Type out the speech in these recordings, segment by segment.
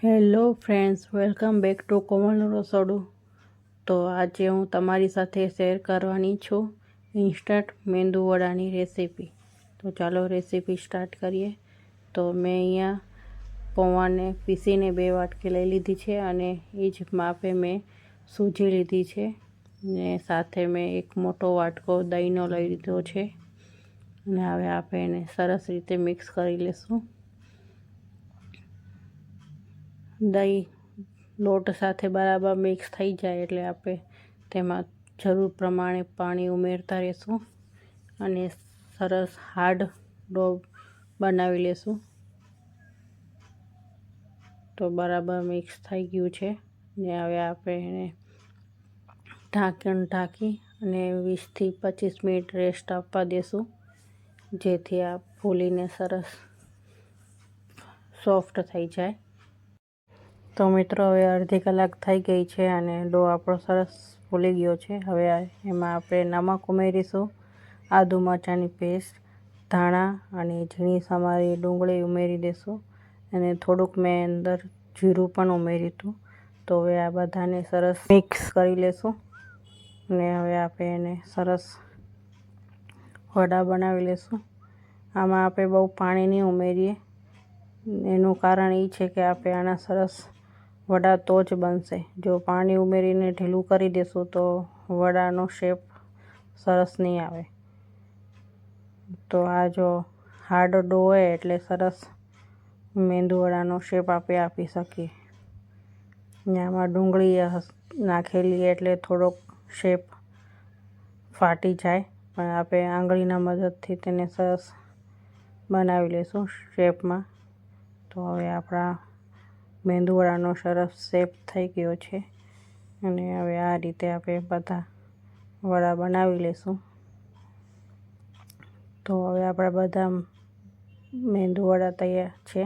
Hello friends, welcome back to કોમલનું રસોડું. તો આજે હું તમારી સાથે શેર કરવાની છું ઇન્સ્ટન્ટ મેંદુવડાની રેસીપી. તો ચાલો રેસીપી સ્ટાર્ટ કરીએ. તો મેં અહીંયા પૌવાને પીસીને 2 વાટકી લઈ લીધી છે અને એ જ માપે મેં સૂજી લીધી છે ને સાથે મેં એક મોટો વાટકો દહીંનો લઈ લીધો છે અને હવે આપણે એને સરસ રીતે મિક્સ કરી લઈશું. દહીં લોટ સાથે બરાબર મિક્સ થઈ જાય એટલે આપણે તેમાં જરૂર પ્રમાણે પાણી ઉમેરતા રહીશું અને સરસ હાર્ડ ડો બનાવી લેશું. તો બરાબર મિક્સ થઈ ગયું છે ને હવે આપણે એને ઢાંકી અને 20થી 25 મિનિટ રેસ્ટ આપવા દેશું, જેથી આ ફૂલીને સરસ સોફ્ટ થઈ જાય. તો મિત્રો, હવે અડધી કલાક થઈ ગઈ છે અને ડો આપણો સરસ ફૂલી ગયો છે. હવે એમાં આપણે નમક ઉમેરીશું, આદુ મરચાંની પેસ્ટ, ધાણા અને ઝીણી સમારેલી ડુંગળી ઉમેરી દઈશું અને થોડુંક મેં અંદર જીરું પણ ઉમેર્યું હતું. તો હવે આ બધાને સરસ મિક્સ કરી લેશું અને હવે આપણે એને સરસ વડા બનાવી લેશું. આમાં આપણે બહુ પાણી નહીં ઉમેરીએ, એનું કારણ એ છે કે આપણે આના સરસ વડા તો જ બનશે. જો પાણી ઉમેરીને ઢીલું કરી દેશું તો વડાનો શેપ સરસ નહીં આવે. તો આ જો હાર્ડ ડો હોય એટલે સરસ મેંદુવડાનો શેપ આપણે આપી શકીએ. ને આમાં ડુંગળી નાખેલી એટલે થોડોક શેપ ફાટી જાય, પણ આપણે આંગળીના મદદથી તેને સરસ બનાવી લઈશું શેપમાં. તો હવે આપણા મેંદુવડાનો સરસ શેપ થઈ ગયો છે અને હવે આ રીતે આપણે બધા વડા બનાવી લઈશું. તો હવે આપણા બધા મેંદુવડા તૈયાર છે.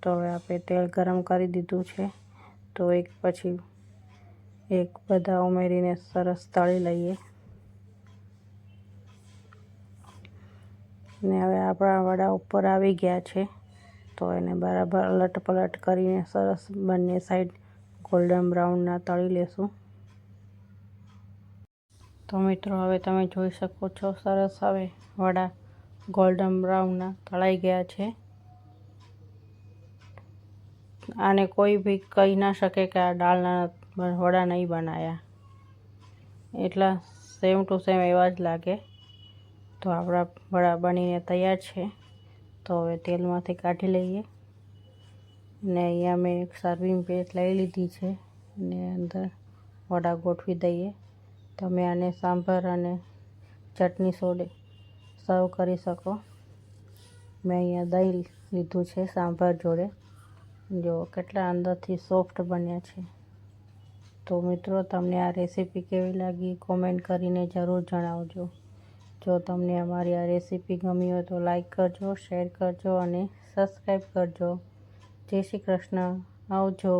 તો હવે આપણે તેલ ગરમ કરી દીધું છે. તો એક પછી એક બધા ઉમેરીને સરસ તળી લઈએ. ને હવે આપણા વડા ઉપર આવી ગયા છે. તો એને બરાબર અલટ પલટ કરીને સરસ બંને સાઈડ ગોલ્ડન બ્રાઉનના તળી લેશું. તો મિત્રો, હવે તમે જોઈ શકો છો સરસ હવે વડા ગોલ્ડન બ્રાઉનના તળાઈ ગયા છે. આને કોઈ બી કહી ના શકે કે આ દાળના વડા નહીં બનાવ્યા, એટલા સેમ ટુ સેમ એવા જ લાગે. તો આપણા વડા બનીને તૈયાર છે. તો હવે તેલમાંથી કાઢી લઈએ ને અહીંયા મેં એક સર્વિંગ પ્લેટ લઈ લીધી છે અને અંદર વડા ગોઠવી દઈએ. તમે આને સાંભર અને ચટણી જોડે સર્વ કરી શકો. મેં અહીંયા દહીં લીધું છે સાંભર જોડે. જો કેટલા અંદરથી સોફ્ટ બન્યા છે. તો મિત્રો, તમને આ રેસીપી કેવી લાગી કોમેન્ટ કરીને જરૂર જણાવજો. જો તમને અમારી આ રેસીપી ગમી હોય તો લાઈક કરજો, શેર કરજો અને સબસ્ક્રાઈબ કરજો. જય શ્રી કૃષ્ણ. આવજો.